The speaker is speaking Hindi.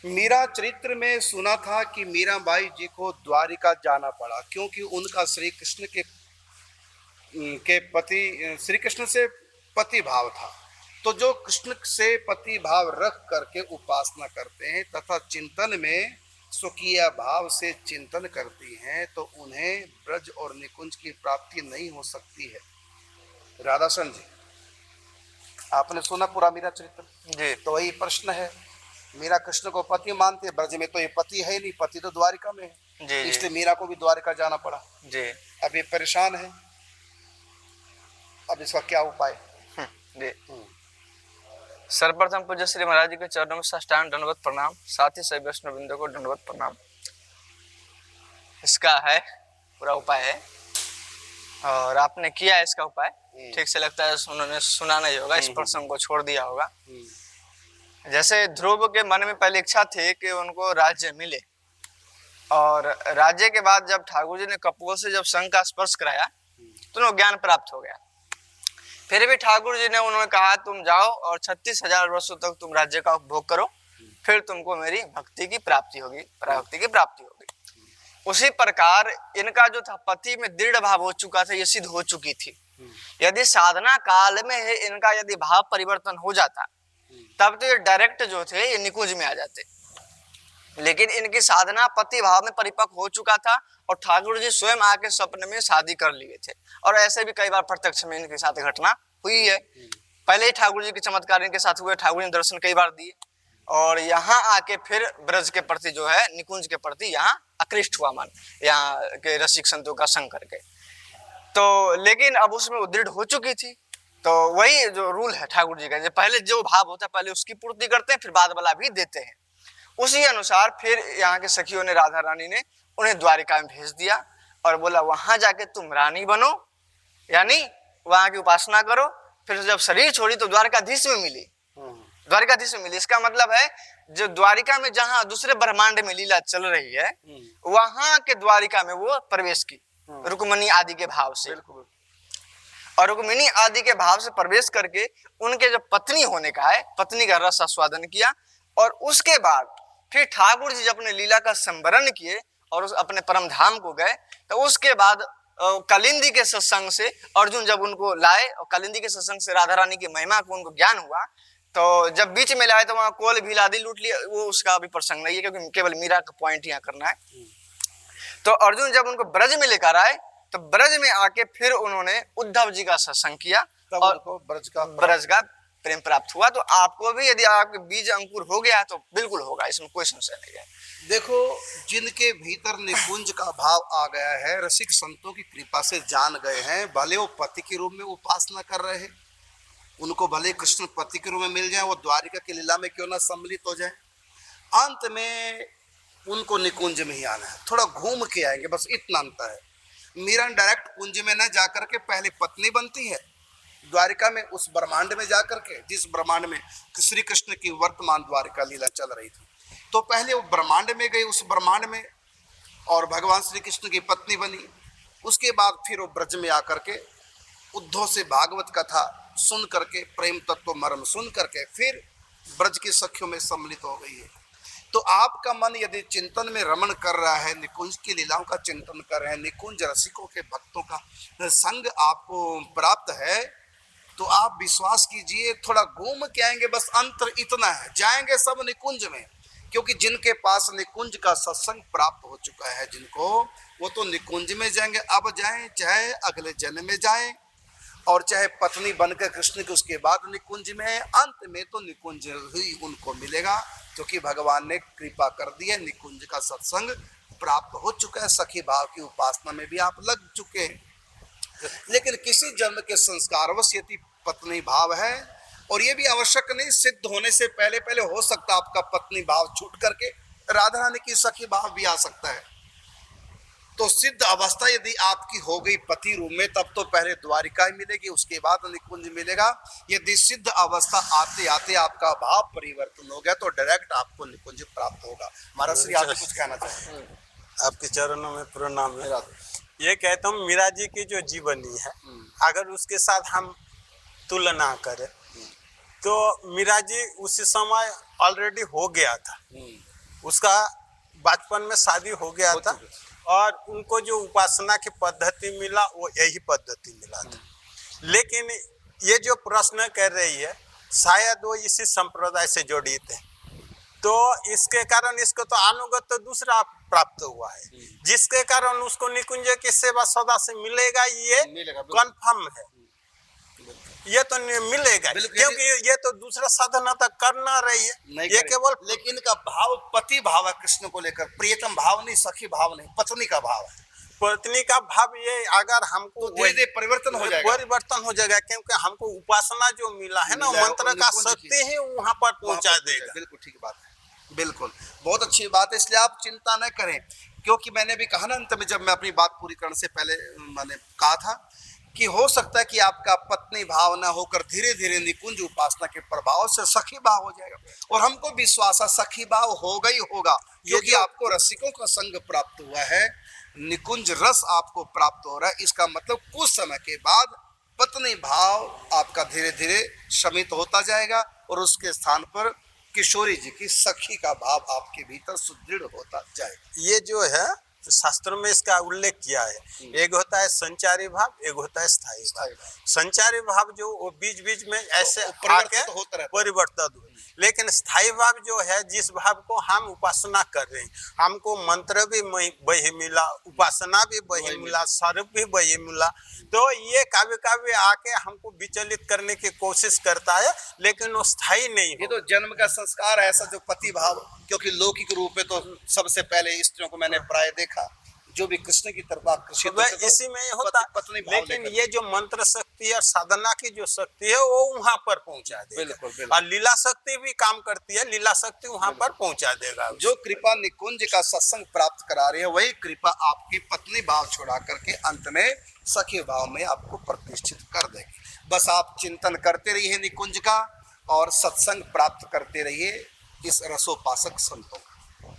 मीरा चरित्र में सुना था कि मीराबाई जी को द्वारिका जाना पड़ा क्योंकि उनका श्री कृष्ण के पति श्री कृष्ण से पति भाव था। तो जो कृष्ण से पति भाव रख करके उपासना करते हैं तथा चिंतन में स्वकीय भाव से चिंतन करती हैं तो उन्हें ब्रज और निकुंज की प्राप्ति नहीं हो सकती है। राधासन जी, आपने सुना पूरा मीरा चरित्र जी। तो वही प्रश्न है, मीरा कृष्ण को पति मानते हैं, ब्रज में तो ये पति है नहीं, पति तो द्वारिका में है, जी। इसलिए मीरा को भी द्वारिका जाना पड़ा। जी। अब ये परेशान है, अब इसका क्या उपाय? जी। सर्वप्रथम पूज्य श्री महाराज जी के चरणों में साष्टांग दंडवत प्रणाम, साथ ही सभी वैष्णव बिंदु को दंडवत प्रणाम। इसका है पूरा उपाय है और आपने किया है इसका उपाय, ठीक से लगता है उन्होंने सुना नहीं होगा, इस प्रसंग को छोड़ दिया होगा। जैसे ध्रुव के मन में पहले इच्छा थी कि उनको राज्य मिले और राज्य के बाद जब ठाकुर जी ने कपूर से जब संघ का स्पर्श कराया तो उन्हें ज्ञान प्राप्त हो गया। फिर भी ठाकुर जी ने उन्होंने कहा तुम जाओ और 36,000 वर्षों तक तुम राज्य का उपभोग करो, फिर तुमको मेरी भक्ति की प्राप्ति होगी, पराभक्ति की प्राप्ति होगी। उसी प्रकार इनका जो था पति में दृढ़ भाव हो चुका था, ये सिद्ध हो चुकी थी। यदि साधना काल में है इनका यदि भाव परिवर्तन हो जाता तब तो ये डायरेक्ट जो थे ये निकुंज में आ जाते, लेकिन इनकी साधना पति भाव में परिपक्व हो चुका था और ठाकुर जी स्वयं आके सपने में शादी कर लिए थे। और ऐसे भी कई बार प्रत्यक्ष में इनके साथ घटना हुई है। पहले ही ठाकुर जी के चमत्कार इनके साथ हुए, ठाकुर जी ने दर्शन कई बार दिए और यहाँ आके फिर ब्रज के प्रति जो है निकुंज के प्रति यहाँ आकृष्ट हुआ मन, यहाँ के रसिक संतों का संग करके। तो लेकिन अब उसमें उदृढ़ हो चुकी थी, तो वही जो रूल है ठाकुर जी का, पहले जो भाव होता है पहले उसकी पूर्ति करते हैं, फिर बाद वाला भी देते हैं। उसी अनुसार फिर यहाँ के सखियों ने, राधा रानी ने उन्हें द्वारिका में भेज दिया और बोला वहां जाके तुम रानी बनो, यानी वहां की उपासना करो। फिर जब शरीर छोड़ी तो द्वारकाधीश में मिली, द्वारकाधीश में मिली। इसका मतलब है जो द्वारिका में जहां दूसरे ब्रह्मांड में लीला चल रही है वहां के द्वारिका में वो प्रवेश की रुक्मणी आदि के भाव से, और रुक्मिणी आदि के भाव से प्रवेश करके उनके जो पत्नी होने का है, पत्नी का रस आस्वादन किया। और उसके बाद फिर ठाकुर जी जब अपने लीला का संवरण किए और उस अपने परम धाम को गए, तो उसके बाद कालिंदी के सत्संग से अर्जुन जब उनको लाए और कालिंदी के सत्संग से राधा रानी की महिमा को उनको ज्ञान हुआ, तो जब बीच में लाए तो वहां कोल भीलादी लूट लिया। वो उसका अभी प्रसंग नहीं है क्योंकि केवल मीरा का पॉइंट यहाँ करना है। तो अर्जुन जब उनको ब्रज में लेकर आए तो ब्रज में आके फिर उन्होंने उद्धव जी का सत्संग किया और ब्रज का प्रेम प्राप्त हुआ। तो आपको भी यदि आपके बीज अंकुर हो गया तो बिल्कुल होगा, इसमें कोई संशय नहीं है। देखो, जिनके भीतर निकुंज का भाव आ गया है, रसिक संतों की कृपा से जान गए हैं, भले वो पति के रूप में उपासना कर रहे हैं, उनको भले कृष्ण पति के रूप में मिल जाए, वो द्वारिका की लीला में क्यों ना सम्मिलित हो जाए, अंत में उनको निकुंज में ही आना है, थोड़ा घूम के आएंगे, बस इतना अंतर है। मीरा डायरेक्ट कुंज में न जाकर के पहले पत्नी बनती है, द्वारिका में उस ब्रह्मांड में जाकर के, जिस ब्रह्मांड में श्री कृष्ण की वर्तमान द्वारिका लीला चल रही थी, तो पहले वो ब्रह्मांड में गई, उस ब्रह्मांड में और भगवान श्री कृष्ण की पत्नी बनी। उसके बाद फिर वो ब्रज में आकर के उद्धव से भागवत कथा सुन करके, प्रेम तत्व मर्म सुन करके फिर ब्रज की सखियों में सम्मिलित हो गई है। तो आपका मन यदि चिंतन में रमण कर रहा है, निकुंज की लीलाओं का चिंतन कर रहे हैं, निकुंज रसिकों के भक्तों का संग आपको प्राप्त है, तो आप विश्वास कीजिए थोड़ा घूम के आएंगे, बस अंतर इतना है, जाएंगे सब निकुंज में। क्योंकि जिनके पास निकुंज का सत्संग प्राप्त हो चुका है जिनको, वो तो निकुंज में जाएंगे। अब जाएं चाहे अगले जन्म में जाएं और चाहे पत्नी बनकर कृष्ण के उसके बाद निकुंज में, अंत में तो निकुंज ही उनको मिलेगा, क्योंकि भगवान ने कृपा कर दी है, निकुंज का सत्संग प्राप्त हो चुका है, सखी भाव की उपासना में भी आप लग चुके हैं। लेकिन किसी जन्म के संस्कारवश यदि पत्नी भाव है, और ये भी आवश्यक नहीं, सिद्ध होने से पहले पहले हो सकता आपका पत्नी भाव छूट करके राधा रानी की सखी भाव भी आ सकता है। तो सिद्ध अवस्था यदि आपकी हो गई पति रूप में, तब तो पहले द्वारिका ही मिलेगी, उसके बाद निकुंज मिलेगा। यदि सिद्ध अवस्था आते आते आपका भाव परिवर्तन हो गया तो डायरेक्ट आपको निकुंज प्राप्त होगा। महाराज श्री आप कुछ कहना चाहें? आपके चरणों में प्रणाम है। ये कहता हूँ मीरा जी की जो जीवनी है, अगर उसके साथ हम तुलना करें तो मीरा जी उस समय ऑलरेडी हो गया था, उसका बचपन में शादी हो गया था और उनको जो उपासना की पद्धति मिला वो यही पद्धति मिला था। लेकिन ये जो प्रश्न कर रही है शायद वो इसी संप्रदाय से जुड़ी थे, तो इसके कारण इसको तो अनुगत तो दूसरा प्राप्त हुआ है, जिसके कारण उसको निकुंज की सेवा सदा से मिलेगा, ये कन्फर्म है। ये तो मिलेगा क्योंकि ये तो दूसरा साधना तक करना रही है, ये केवल लेकिन का भाव पति भाव है कृष्ण को लेकर, प्रियतम भाव नहीं, सखी भाव नहीं, पत्नी का भाव है। पत्नी का भाव ये अगर हमको तो धीरे-धीरे परिवर्तन हो जाएगा, क्योंकि हमको उपासना जो मिला है ना, मंत्र का शक्ति ही वहाँ पर पहुँचा देगा। बिल्कुल ठीक बात है, बिल्कुल बहुत अच्छी बात है। इसलिए आप चिंता न करें, क्योंकि मैंने भी कहा ना अंत में, जब मैं अपनी बात पूरी करने से पहले मैंने कहा था कि हो सकता है कि आपका पत्नी भाव ना होकर धीरे धीरे निकुंज उपासना के प्रभाव से सखी भाव हो जाएगा, और हमको विश्वास है सखी भाव होगा ही होगा, क्योंकि आपको रसिकों का संग प्राप्त हुआ है, निकुंज रस आपको प्राप्त हो रहा है। इसका मतलब कुछ समय के बाद पत्नी भाव आपका धीरे धीरे शमित होता जाएगा और उसके स्थान पर किशोरी जी की सखी का भाव आपके भीतर सुदृढ़ होता जाएगा। ये जो है शास्त्रों में इसका उल्लेख किया है, एक होता है संचारी भाव, एक होता है स्थायी भाव। संचारी भाव जो वो बीच बीच में ऐसे परिवर्तित हो, लेकिन स्थायी भाव जो है जिस भाव को हम उपासना कर रहे हैं, हमको मंत्र भी वही मिला, उपासना भी वही मिला, स्वरूप भी वही मिला, तो ये कभी कभी आके हमको विचलित करने की कोशिश करता है, लेकिन वो स्थायी नहीं। ये तो जन्म का संस्कार है ऐसा जो पति भाव, क्योंकि लौकिक रूप में तो सबसे पहले स्त्रियों को मैंने प्राय देखा जो भी कृष्ण की तरफ आकर्षित होते थे, इसी में होता पत्नी भाव, लेकिन ये जो मंत्र शक्ति और साधना की जो शक्ति है वो वहाँ पर पहुँचा देगा। बिल्कुल। और लीला शक्ति भी काम करती है, लीला शक्ति वहाँ पर पहुँचा देगा। जो कृपा निकुंज का सत्संग प्राप्त करा रही है, वही कृपा आपकी पत्नी भाव छोड़ा करके अंत में सखी भाव में आपको प्रतिष्ठित कर देगी। बस आप चिंतन करते रहिए निकुंज का और सत्संग प्राप्त करते रहिए इस रसोपासक संतों का।